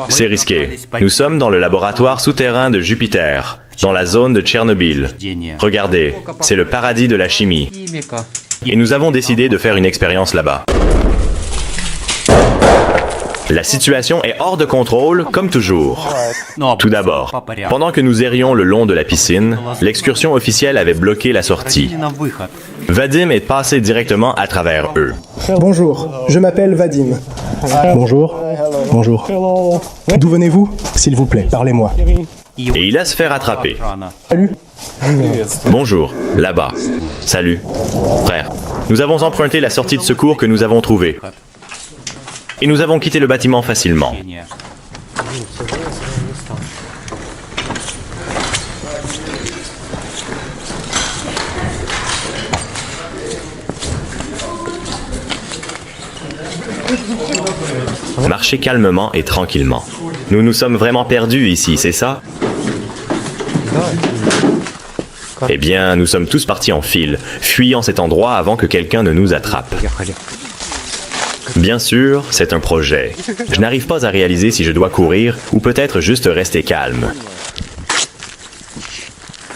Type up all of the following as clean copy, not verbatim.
C'est risqué. Nous sommes dans le laboratoire souterrain de Jupiter, dans la zone de Tchernobyl. Regardez, c'est le paradis de la chimie. Et nous avons décidé de faire une expérience là-bas. La situation est hors de contrôle, comme toujours. Tout d'abord, pendant que nous errions le long de la piscine, l'excursion officielle avait bloqué la sortie. Vadim est passé directement à travers eux. Bonjour, je m'appelle Vadim. Bonjour. Bonjour. D'où venez-vous? S'il vous plaît, parlez-moi. Et il a se faire attraper. Salut. Bonjour, là-bas. Salut. Frère, nous avons emprunté la sortie de secours que nous avons trouvée. Et nous avons quitté le bâtiment facilement. Marchez calmement et tranquillement. Nous nous sommes vraiment perdus ici, c'est ça? Eh bien, nous sommes tous partis en file, fuyant cet endroit avant que quelqu'un ne nous attrape. Bien sûr, c'est un projet. Je n'arrive pas à réaliser si je dois courir ou peut-être juste rester calme.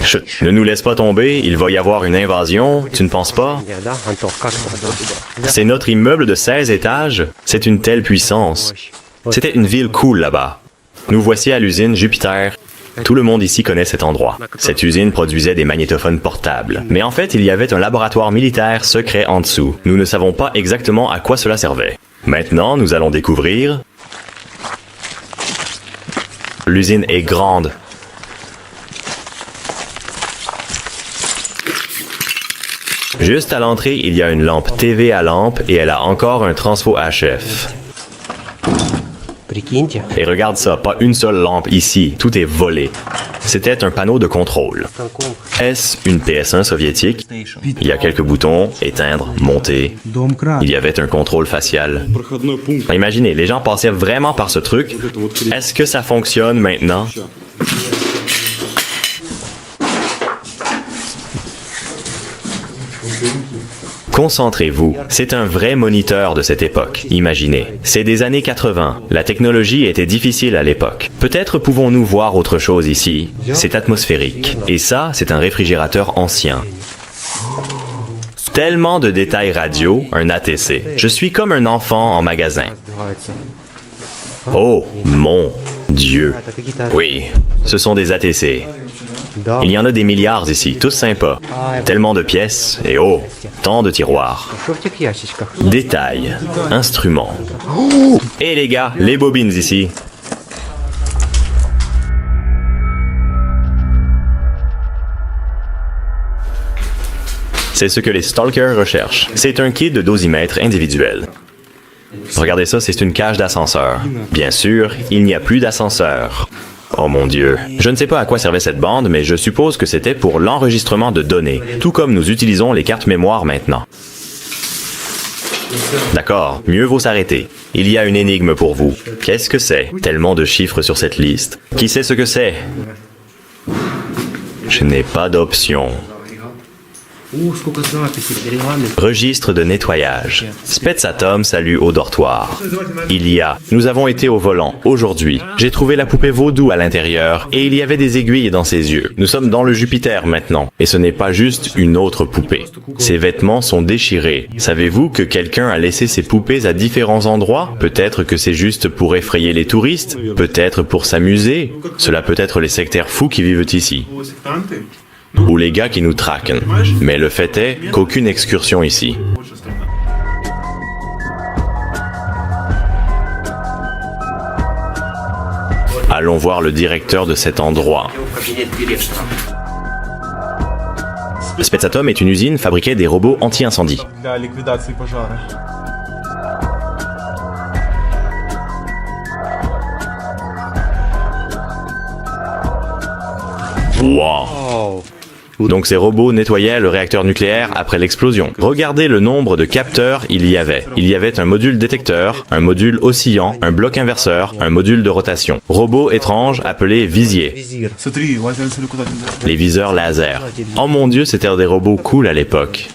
Chut, ne nous laisse pas tomber, il va y avoir une invasion, tu ne penses pas? C'est notre immeuble de 16 étages, c'est une telle puissance. C'était une ville cool là-bas. Nous voici à l'usine Jupiter. Tout le monde ici connaît cet endroit. Cette usine produisait des magnétophones portables. Mais en fait, il y avait un laboratoire militaire secret en dessous. Nous ne savons pas exactement à quoi cela servait. Maintenant, nous allons découvrir... L'usine est grande. Juste à l'entrée, il y a une lampe TV à lampe et elle a encore un transfo HF. Et regarde ça, pas une seule lampe ici, tout est volé. C'était un panneau de contrôle. Est-ce une PS1 soviétique? Il y a quelques boutons, éteindre, monter. Il y avait un contrôle facial. Imaginez, les gens passaient vraiment par ce truc. Est-ce que ça fonctionne maintenant? Concentrez-vous. C'est un vrai moniteur de cette époque. Imaginez. C'est des années 80. La technologie était difficile à l'époque. Peut-être pouvons-nous voir autre chose ici. C'est atmosphérique. Et ça, c'est un réfrigérateur ancien. Tellement de détails radio, un ATC. Je suis comme un enfant en magasin. Oh, mon Dieu. Oui, ce sont des ATC. Il y en a des milliards ici, tous sympas. Tellement de pièces, et oh, tant de tiroirs. Détails, instruments. Et les gars, les bobines ici. C'est ce que les stalkers recherchent. C'est un kit de dosimètre individuel. Regardez ça, c'est une cage d'ascenseur. Bien sûr, il n'y a plus d'ascenseur. Oh mon Dieu. Je ne sais pas à quoi servait cette bande, mais je suppose que c'était pour l'enregistrement de données, tout comme nous utilisons les cartes mémoire maintenant. D'accord, mieux vaut s'arrêter. Il y a une énigme pour vous. Qu'est-ce que c'est? Tellement de chiffres sur cette liste. Qui sait ce que c'est? Je n'ai pas d'option. Registre de nettoyage. Spetsatom salue au dortoir. Nous avons été au volant, aujourd'hui. J'ai trouvé la poupée vaudou à l'intérieur, et il y avait des aiguilles dans ses yeux. Nous sommes dans le Jupiter maintenant, et ce n'est pas juste une autre poupée. Ses vêtements sont déchirés. Savez-vous que quelqu'un a laissé ses poupées à différents endroits? Peut-être que c'est juste pour effrayer les touristes, peut-être pour s'amuser. Cela peut être les sectaires fous qui vivent ici. Ou les gars qui nous traquent. Mais le fait est qu'aucune excursion ici. Allons voir le directeur de cet endroit. Spetsatom est une usine fabriquait des robots anti-incendie. Wow. Donc ces robots nettoyaient le réacteur nucléaire après l'explosion. Regardez le nombre de capteurs il y avait. Il y avait un module détecteur, un module oscillant, un bloc inverseur, un module de rotation. Robot étrange appelé visier. Les viseurs laser. Oh mon Dieu, c'était des robots cool à l'époque.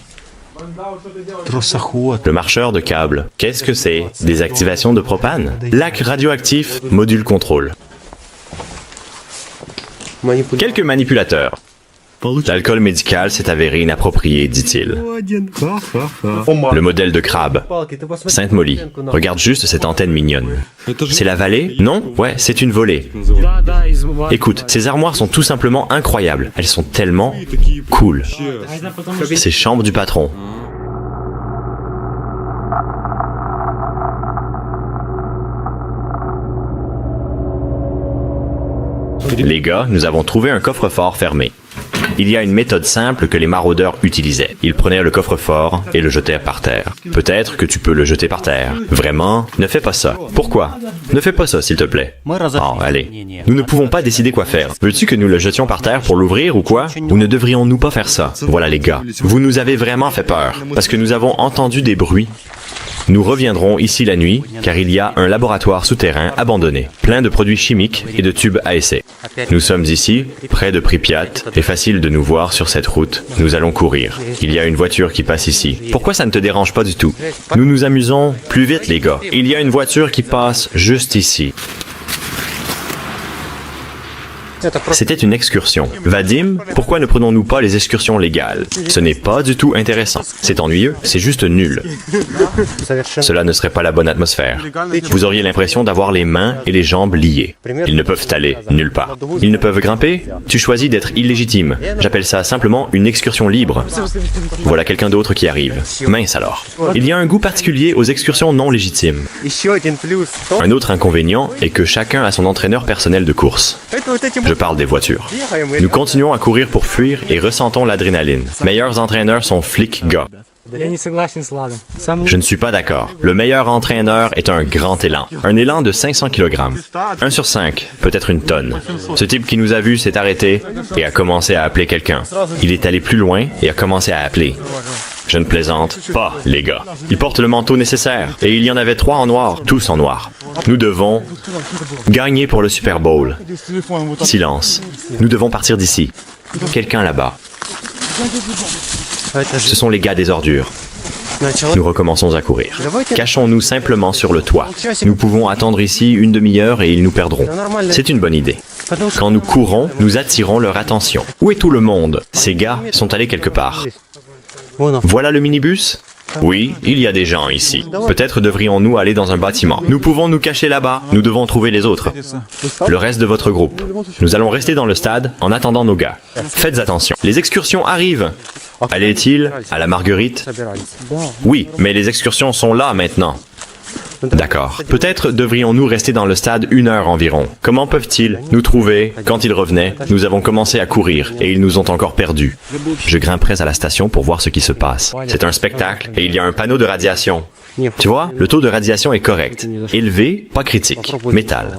Le marcheur de câbles. Qu'est-ce que c'est? Des activations de propane? Lac radioactif, module contrôle. Quelques manipulateurs. L'alcool médical s'est avéré inapproprié, dit-il. Le modèle de crabe. Sainte-Molly. Regarde juste cette antenne mignonne. C'est la vallée? Non? Ouais, c'est une volée. Écoute, ces armoires sont tout simplement incroyables. Elles sont tellement cool. C'est chambre du patron. Les gars, nous avons trouvé un coffre-fort fermé. Il y a une méthode simple que les maraudeurs utilisaient. Ils prenaient le coffre-fort et le jetaient par terre. Peut-être que tu peux le jeter par terre. Vraiment? Ne fais pas ça. Pourquoi? Ne fais pas ça, s'il te plaît. Oh, allez. Nous ne pouvons pas décider quoi faire. Veux-tu que nous le jetions par terre pour l'ouvrir ou quoi? Ou ne devrions-nous pas faire ça? Voilà les gars. Vous nous avez vraiment fait peur. Parce que nous avons entendu des bruits. Nous reviendrons ici la nuit, car il y a un laboratoire souterrain abandonné, plein de produits chimiques et de tubes à essai. Nous sommes ici, près de Pripyat, et facile de nous voir sur cette route. Nous allons courir. Il y a une voiture qui passe ici. Pourquoi ça ne te dérange pas du tout? Nous nous amusons. Plus vite, les gars. Il y a une voiture qui passe juste ici. C'était une excursion. Vadim, pourquoi ne prenons-nous pas les excursions légales? Ce n'est pas du tout intéressant. C'est ennuyeux, c'est juste nul. Cela ne serait pas la bonne atmosphère. Vous auriez l'impression d'avoir les mains et les jambes liées. Ils ne peuvent aller nulle part. Ils ne peuvent grimper? Tu choisis d'être illégitime. J'appelle ça simplement une excursion libre. Voilà quelqu'un d'autre qui arrive. Mince alors. Il y a un goût particulier aux excursions non légitimes. Un autre inconvénient est que chacun a son entraîneur personnel de course. Je parle des voitures. Nous continuons à courir pour fuir et ressentons l'adrénaline. Meilleurs entraîneurs sont flics gars. Je ne suis pas d'accord. Le meilleur entraîneur est un grand élan. Un élan de 500 kg. 1 sur 5, peut-être une tonne. Ce type qui nous a vus s'est arrêté et a commencé à appeler quelqu'un. Il est allé plus loin et a commencé à appeler. Je ne plaisante pas, les gars. Ils portent le manteau nécessaire. Et il y en avait 3 en noir, tous en noir. Nous devons gagner pour le Super Bowl. Silence. Nous devons partir d'ici. Quelqu'un là-bas. Ce sont les gars des ordures. Nous recommençons à courir. Cachons-nous simplement sur le toit. Nous pouvons attendre ici une demi-heure et ils nous perdront. C'est une bonne idée. Quand nous courons, nous attirons leur attention. Où est tout le monde? Ces gars sont allés quelque part. Voilà le minibus? Oui, il y a des gens ici. Peut-être devrions-nous aller dans un bâtiment. Nous pouvons nous cacher là-bas. Nous devons trouver les autres. Le reste de votre groupe. Nous allons rester dans le stade en attendant nos gars. Faites attention. Les excursions arrivent. Allait-il à la Marguerite? Oui, mais les excursions sont là maintenant. D'accord. Peut-être devrions-nous rester dans le stade 1 heure environ. Comment peuvent-ils nous trouver? Quand ils revenaient, nous avons commencé à courir et ils nous ont encore perdus. Je grimperai à la station pour voir ce qui se passe. C'est un spectacle et il y a un panneau de radiation. Tu vois, le taux de radiation est correct. Élevé, pas critique. Métal.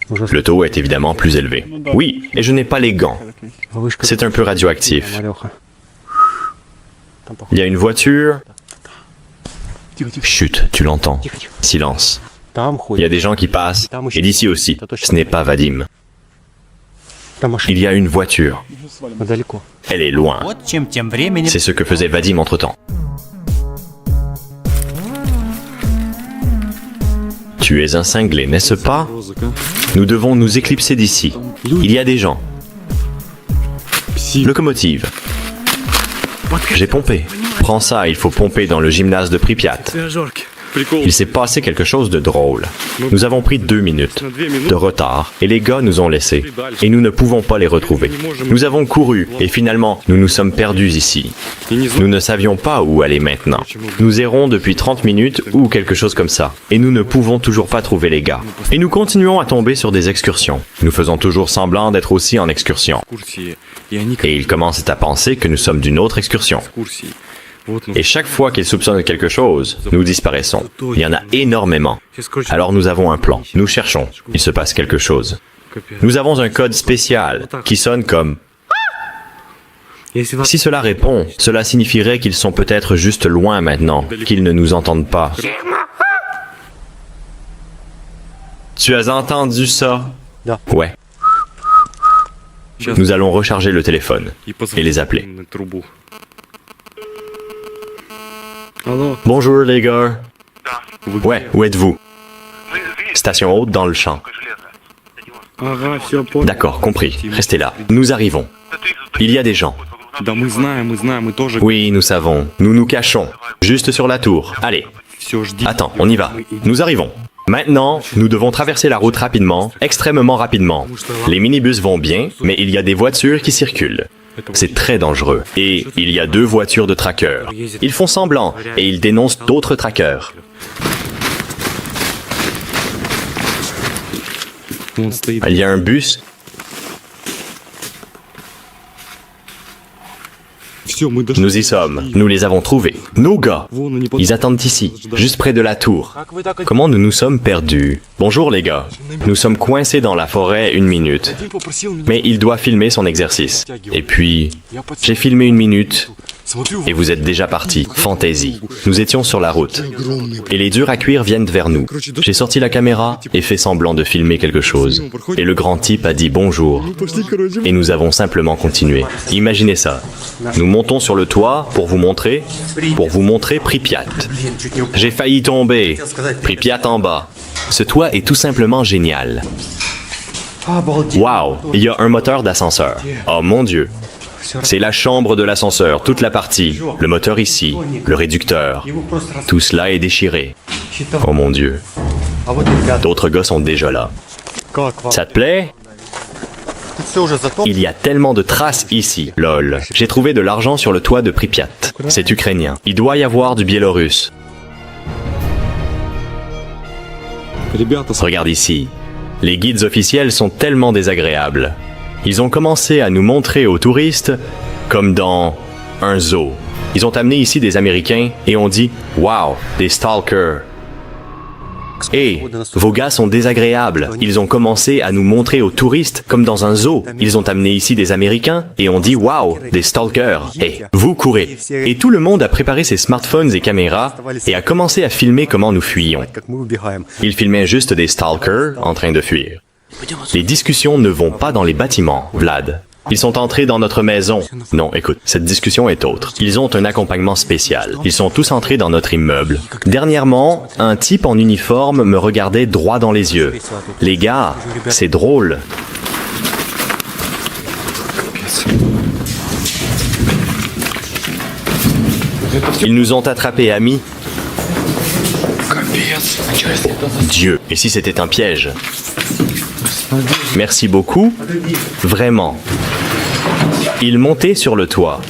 Le taux est évidemment plus élevé. Oui, et je n'ai pas les gants. C'est un peu radioactif. Il y a une voiture. Chut, tu l'entends. Silence. Il y a des gens qui passent, et d'ici aussi. Ce n'est pas Vadim. Il y a une voiture. Elle est loin. C'est ce que faisait Vadim entre-temps. Tu es un cinglé, n'est-ce pas? Nous devons nous éclipser d'ici. Il y a des gens. Locomotive. J'ai pompé. Prends ça, il faut pomper dans le gymnase de Pripyat. Il s'est passé quelque chose de drôle. Nous avons pris 2 minutes de retard et les gars nous ont laissés. Et nous ne pouvons pas les retrouver. Nous avons couru et finalement, nous nous sommes perdus ici. Nous ne savions pas où aller maintenant. Nous errons depuis 30 minutes ou quelque chose comme ça. Et nous ne pouvons toujours pas trouver les gars. Et nous continuons à tomber sur des excursions. Nous faisons toujours semblant d'être aussi en excursion. Et ils commencent à penser que nous sommes d'une autre excursion. Et chaque fois qu'ils soupçonnent quelque chose, nous disparaissons. Il y en a énormément. Alors nous avons un plan. Nous cherchons. Il se passe quelque chose. Nous avons un code spécial qui sonne comme... Si cela répond, cela signifierait qu'ils sont peut-être juste loin maintenant, qu'ils ne nous entendent pas. Tu as entendu ça? Ouais. Nous allons recharger le téléphone et les appeler. Bonjour les gars. Ouais, où êtes-vous? Station haute dans le champ. D'accord, compris. Restez là. Nous arrivons. Il y a des gens. Oui, nous savons. Nous nous cachons. Juste sur la tour. Allez. Attends, on y va. Nous arrivons. Maintenant, nous devons traverser la route rapidement, extrêmement rapidement. Les minibus vont bien, mais il y a des voitures qui circulent. C'est très dangereux. Et il y a 2 voitures de traqueurs. Ils font semblant et ils dénoncent d'autres traqueurs. Il y a un bus. Nous y sommes. Nous les avons trouvés. Nos gars. Ils attendent ici, juste près de la tour. Comment nous nous sommes perdus? Bonjour les gars. Nous sommes coincés dans la forêt 1 minute. Mais il doit filmer son exercice. Et puis, j'ai filmé 1 minute. Et vous êtes déjà partis. Fantaisie. Nous étions sur la route. Et les durs à cuire viennent vers nous. J'ai sorti la caméra et fait semblant de filmer quelque chose. Et le grand type a dit bonjour. Et nous avons simplement continué. Imaginez ça. Nous montons sur le toit pour vous montrer Pripyat. J'ai failli tomber. Pripyat en bas. Ce toit est tout simplement génial. Wow, il y a un moteur d'ascenseur. Oh mon Dieu. C'est la chambre de l'ascenseur, toute la partie, le moteur ici, le réducteur. Tout cela est déchiré. Oh mon Dieu. D'autres gars sont déjà là. Ça te plaît? Il y a tellement de traces ici. Lol. J'ai trouvé de l'argent sur le toit de Pripyat. C'est ukrainien. Il doit y avoir du biélorusse. Regarde ici. Les guides officiels sont tellement désagréables. Ils ont commencé à nous montrer aux touristes comme dans un zoo. Ils ont amené ici des Américains et ont dit « Wow, des stalkers ». Hé, vos gars sont désagréables. Ils ont commencé à nous montrer aux touristes comme dans un zoo. Ils ont amené ici des Américains et ont dit « Wow, des stalkers ». Hé, vous courez. Et tout le monde a préparé ses smartphones et caméras et a commencé à filmer comment nous fuyions. Ils filmaient juste des stalkers en train de fuir. Les discussions ne vont pas dans les bâtiments, Vlad. Ils sont entrés dans notre maison. Non, écoute, cette discussion est autre. Ils ont un accompagnement spécial. Ils sont tous entrés dans notre immeuble. Dernièrement, un type en uniforme me regardait droit dans les yeux. Les gars, c'est drôle. Ils nous ont attrapés, amis. Dieu, et si c'était un piège? Merci beaucoup. Vraiment. Ils montaient sur le toit.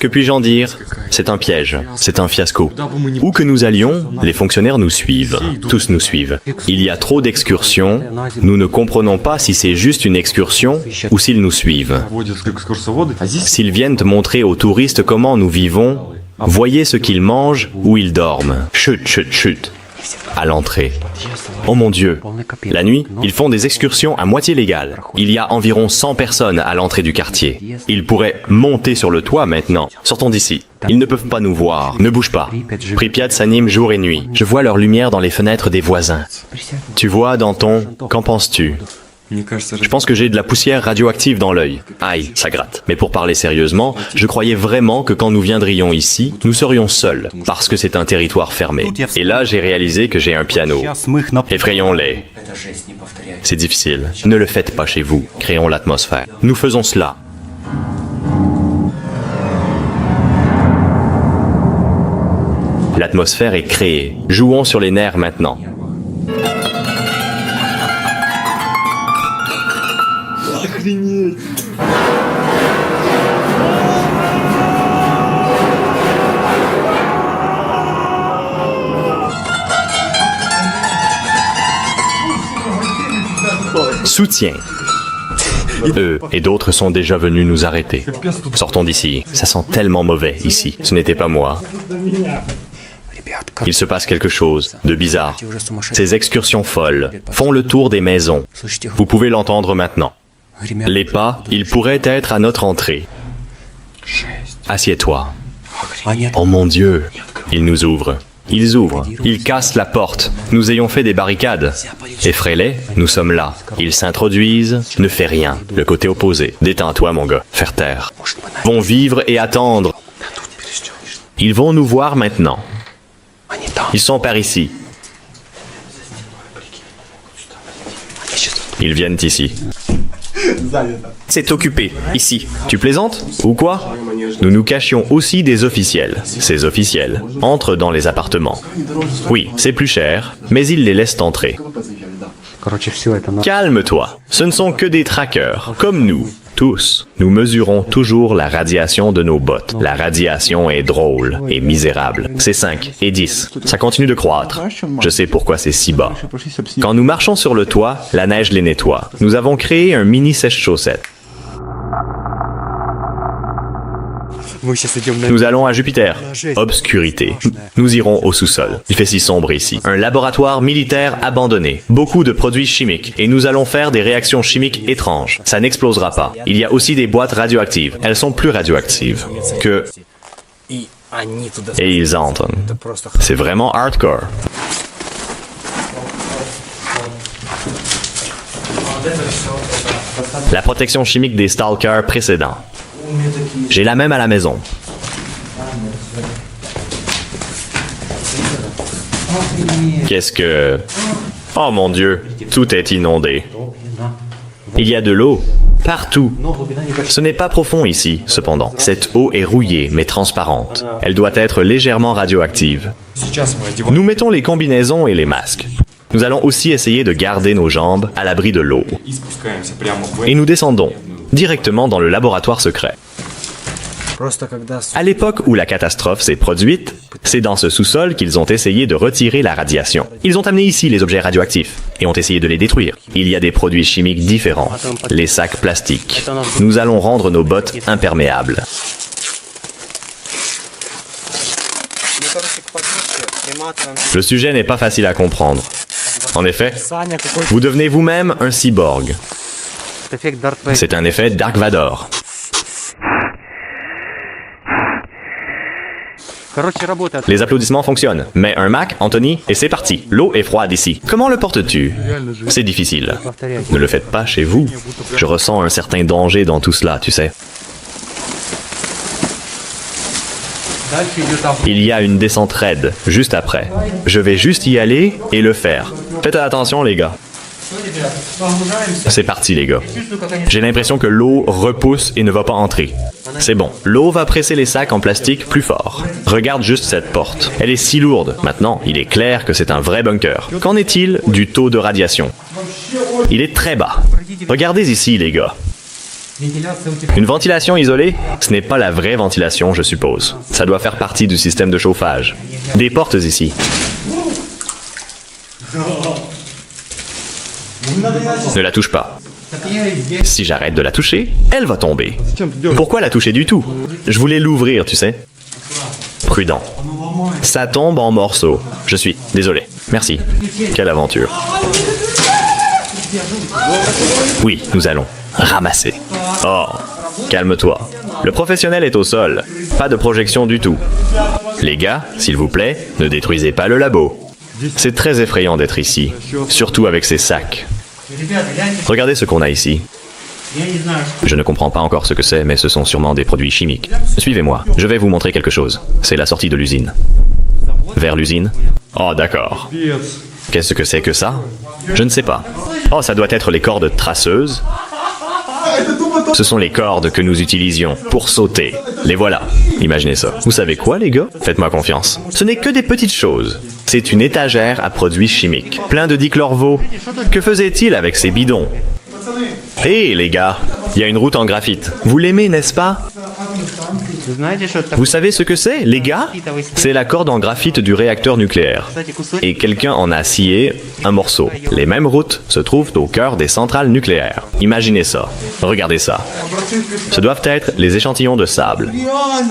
Que puis-je en dire? C'est un piège. C'est un fiasco. Où que nous allions, les fonctionnaires nous suivent. Tous nous suivent. Il y a trop d'excursions. Nous ne comprenons pas si c'est juste une excursion ou s'ils nous suivent. S'ils viennent montrer aux touristes comment nous vivons, voyez ce qu'ils mangent ou ils dorment. Chut, chut, chut. À l'entrée. Oh mon Dieu. La nuit, ils font des excursions à moitié légales. Il y a environ 100 personnes à l'entrée du quartier. Ils pourraient monter sur le toit maintenant. Sortons d'ici. Ils ne peuvent pas nous voir. Ne bouge pas. Pripyat s'anime jour et nuit. Je vois leur lumière dans les fenêtres des voisins. Tu vois, Danton, qu'en penses-tu? Je pense que j'ai de la poussière radioactive dans l'œil. Aïe, ça gratte. Mais pour parler sérieusement, je croyais vraiment que quand nous viendrions ici, nous serions seuls, parce que c'est un territoire fermé. Et là, j'ai réalisé que j'ai un piano. Effrayons-les. C'est difficile. Ne le faites pas chez vous. Créons l'atmosphère. Nous faisons cela. L'atmosphère est créée. Jouons sur les nerfs maintenant. Soutien. Eux et d'autres sont déjà venus nous arrêter. Sortons d'ici. Ça sent tellement mauvais ici. Ce n'était pas moi. Il se passe quelque chose de bizarre. Ces excursions folles font le tour des maisons. Vous pouvez l'entendre maintenant. Les pas, ils pourraient être à notre entrée. Assieds-toi. Oh mon Dieu. Ils nous ouvrent. Ils ouvrent, ils cassent la porte. Nous ayons fait des barricades. Effraie-les, nous sommes là. Ils s'introduisent, ne fais rien. Le côté opposé. Détends-toi, mon gars. Faire taire. Vont vivre et attendre. Ils vont nous voir maintenant. Ils sont par ici. Ils viennent ici. C'est occupé, ici. Tu plaisantes? Ou quoi? Nous nous cachions aussi des officiels. Ces officiels entrent dans les appartements. Oui, c'est plus cher, mais ils les laissent entrer. Calme-toi. Ce ne sont que des traqueurs, comme nous. Tous, nous mesurons toujours la radiation de nos bottes. La radiation est drôle et misérable. C'est 5 et 10. Ça continue de croître. Je sais pourquoi c'est si bas. Quand nous marchons sur le toit, la neige les nettoie. Nous avons créé un mini sèche-chaussettes. Nous allons à Jupiter. Obscurité. Nous irons au sous-sol. Il fait si sombre ici. Un laboratoire militaire abandonné. Beaucoup de produits chimiques. Et nous allons faire des réactions chimiques étranges. Ça n'explosera pas. Il y a aussi des boîtes radioactives. Elles sont plus radioactives que... Et ils entrent. C'est vraiment hardcore. La protection chimique des stalkers précédents. J'ai la même à la maison. Qu'est-ce que... Oh mon Dieu, tout est inondé. Il y a de l'eau partout. Ce n'est pas profond ici, cependant. Cette eau est rouillée, mais transparente. Elle doit être légèrement radioactive. Nous mettons les combinaisons et les masques. Nous allons aussi essayer de garder nos jambes à l'abri de l'eau. Et nous descendons directement dans le laboratoire secret. À l'époque où la catastrophe s'est produite, c'est dans ce sous-sol qu'ils ont essayé de retirer la radiation. Ils ont amené ici les objets radioactifs et ont essayé de les détruire. Il y a des produits chimiques différents. Les sacs plastiques. Nous allons rendre nos bottes imperméables. Le sujet n'est pas facile à comprendre. En effet, vous devenez vous-même un cyborg. C'est un effet Dark Vador. Les applaudissements fonctionnent. Mets un Mac, Anthony, et c'est parti. L'eau est froide ici. Comment le portes-tu? C'est difficile. Ne le faites pas chez vous. Je ressens un certain danger dans tout cela, tu sais. Il y a une descente raide, juste après. Je vais juste y aller et le faire. Faites attention, les gars. C'est parti, les gars. J'ai l'impression que l'eau repousse et ne va pas entrer. C'est bon. L'eau va presser les sacs en plastique plus fort. Regarde juste cette porte. Elle est si lourde. Maintenant, il est clair que c'est un vrai bunker. Qu'en est-il du taux de radiation? Il est très bas. Regardez ici, les gars. Une ventilation isolée? Ce n'est pas la vraie ventilation, je suppose. Ça doit faire partie du système de chauffage. Des portes ici. Ne la touche pas. Si j'arrête de la toucher, elle va tomber. Pourquoi la toucher du tout? Je voulais l'ouvrir, tu sais. Prudent. Ça tombe en morceaux. Je suis désolé. Merci. Quelle aventure. Oui, nous allons ramasser. Oh, calme-toi. Le professionnel est au sol. Pas de projection du tout. Les gars, s'il vous plaît, ne détruisez pas le labo. C'est très effrayant d'être ici, surtout avec ces sacs. Regardez ce qu'on a ici. Je ne comprends pas encore ce que c'est, mais ce sont sûrement des produits chimiques. Suivez-moi, je vais vous montrer quelque chose. C'est la sortie de l'usine. Vers l'usine? Oh, d'accord. Qu'est-ce que c'est que ça? Je ne sais pas. Oh, ça doit être les cordes traceuses. Ce sont les cordes que nous utilisions pour sauter. Les voilà. Imaginez ça. Vous savez quoi, les gars? Faites-moi confiance. Ce n'est que des petites choses. C'est une étagère à produits chimiques. Plein de dichlorvaux. Que faisait-il avec ces bidons? Hé, les gars, il y a une route en graphite. Vous l'aimez, n'est-ce pas? Vous savez ce que c'est, les gars? C'est la corde en graphite du réacteur nucléaire. Et quelqu'un en a scié un morceau. Les mêmes routes se trouvent au cœur des centrales nucléaires. Imaginez ça. Regardez ça. Ce doivent être les échantillons de sable.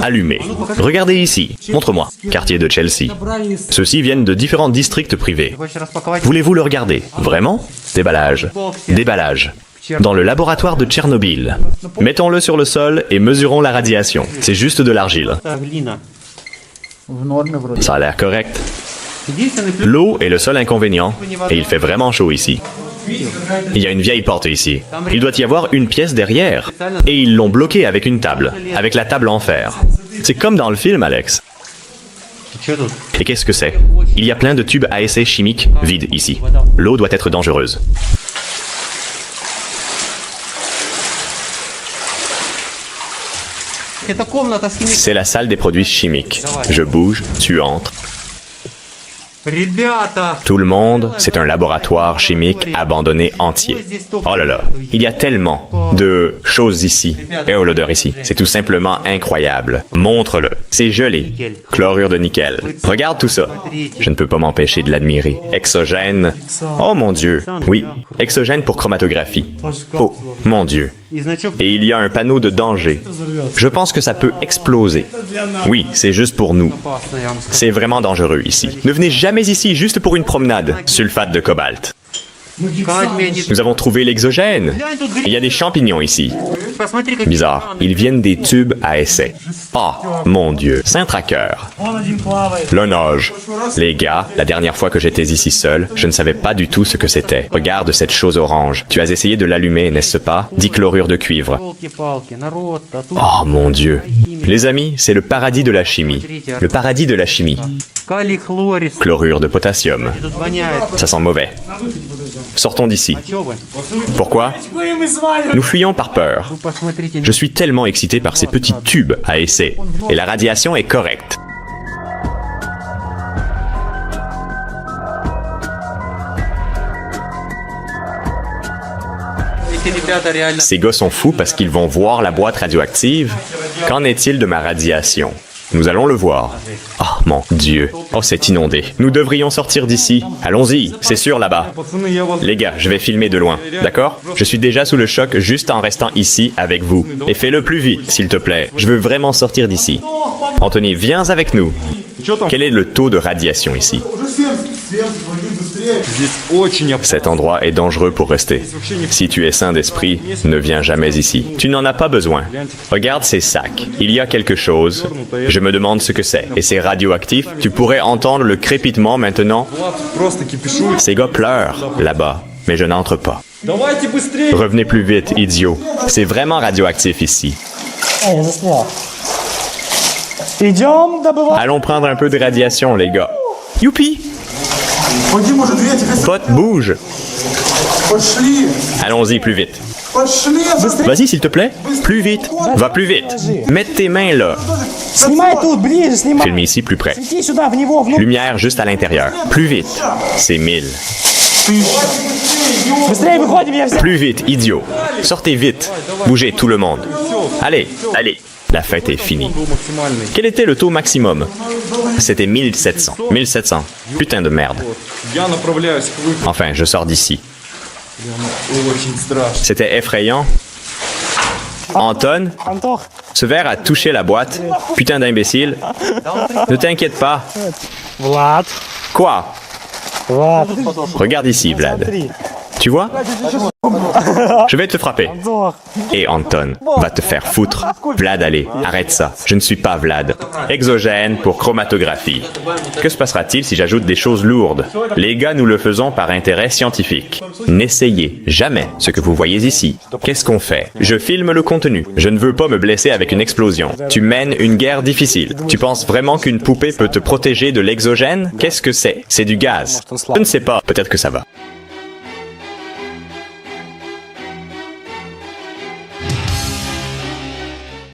Allumés. Regardez ici. Montre-moi. Quartier de Chelsea. Ceux-ci viennent de différents districts privés. Voulez-vous le regarder? Vraiment? Déballage. Déballage. Dans le laboratoire de Tchernobyl. Mettons-le sur le sol et mesurons la radiation. C'est juste de l'argile. Ça a l'air correct. L'eau est le seul inconvénient, et il fait vraiment chaud ici. Il y a une vieille porte ici. Il doit y avoir une pièce derrière. Et ils l'ont bloquée avec une table, avec la table en fer. C'est comme dans le film, Alex. Et qu'est-ce que c'est? Il y a plein de tubes à essai chimiques vides ici. L'eau doit être dangereuse. C'est la salle des produits chimiques. Je bouge, tu entres. Tout le monde, c'est un laboratoire chimique abandonné entier. Oh là là, il y a tellement de choses ici. Et oh, l'odeur ici, c'est tout simplement incroyable. Montre-le. C'est gelé. Chlorure de nickel. Regarde tout ça. Je ne peux pas m'empêcher de l'admirer. Exogène. Oh mon Dieu. Oui, exogène pour chromatographie. Oh, mon Dieu. Et il y a un panneau de danger. Je pense que ça peut exploser. Oui, c'est juste pour nous. C'est vraiment dangereux ici. Ne venez jamais ici juste pour une promenade. Sulfate de cobalt. Nous avons trouvé l'exogène. Il y a des champignons ici. Bizarre. Ils viennent des tubes à essai. Oh, mon Dieu. C'est un tracker. Le nage. Les gars, la dernière fois que j'étais ici seul, je ne savais pas du tout ce que c'était. Regarde cette chose orange. Tu as essayé de l'allumer, n'est-ce pas? Dichlorure de cuivre. Oh, mon Dieu. Les amis, c'est le paradis de la chimie. Le paradis de la chimie. Chlorure de potassium. Ça sent mauvais. Sortons d'ici. Pourquoi? Nous fuyons par peur. Je suis tellement excité par ces petits tubes à essai. Et la radiation est correcte. Ces gars sont fous parce qu'ils vont voir la boîte radioactive. Qu'en est-il de ma radiation? Nous allons le voir. Oh mon Dieu. Oh, c'est inondé. Nous devrions sortir d'ici. Allons-y, c'est sûr là-bas. Les gars, je vais filmer de loin, d'accord? Je suis déjà sous le choc juste en restant ici avec vous. Et fais-le plus vite, s'il te plaît. Je veux vraiment sortir d'ici. Anthony, viens avec nous. Quel est le taux de radiation ici? Cet endroit est dangereux pour rester. Si tu es sain d'esprit, ne viens jamais ici. Tu n'en as pas besoin. Regarde ces sacs. Il y a quelque chose. Je me demande ce que c'est. Et c'est radioactif. Tu pourrais entendre le crépitement maintenant. Ces gars pleurent là-bas, mais je n'entre pas. Revenez plus vite, idiot. C'est vraiment radioactif ici. Allons prendre un peu de radiation, les gars. Youpi! Pote, bouge! Allons-y, plus vite. Vas-y, s'il te plaît. Plus vite. Va plus vite. Mets tes mains là. Filme ici, plus près. Lumière juste à l'intérieur. Plus vite. C'est 1000. Plus vite, idiot. Sortez vite. Bougez, tout le monde. Allez, allez. La fête est finie. Quel était le taux maximum? C'était 1700. 1700. Putain de merde. Enfin, je sors d'ici. C'était effrayant. Anton, ce verre a touché la boîte. Putain d'imbécile. Ne t'inquiète pas. Quoi? Regarde ici, Vlad. Tu vois? Je vais te frapper. Et Anton va te faire foutre. Vlad, allez, arrête ça. Je ne suis pas Vlad. Exogène pour chromatographie. Que se passera-t-il si j'ajoute des choses lourdes? Les gars, nous le faisons par intérêt scientifique. N'essayez jamais ce que vous voyez ici. Qu'est-ce qu'on fait? Je filme le contenu. Je ne veux pas me blesser avec une explosion. Tu mènes une guerre difficile. Tu penses vraiment qu'une poupée peut te protéger de l'exogène? Qu'est-ce que c'est? C'est du gaz. Je ne sais pas. Peut-être que ça va.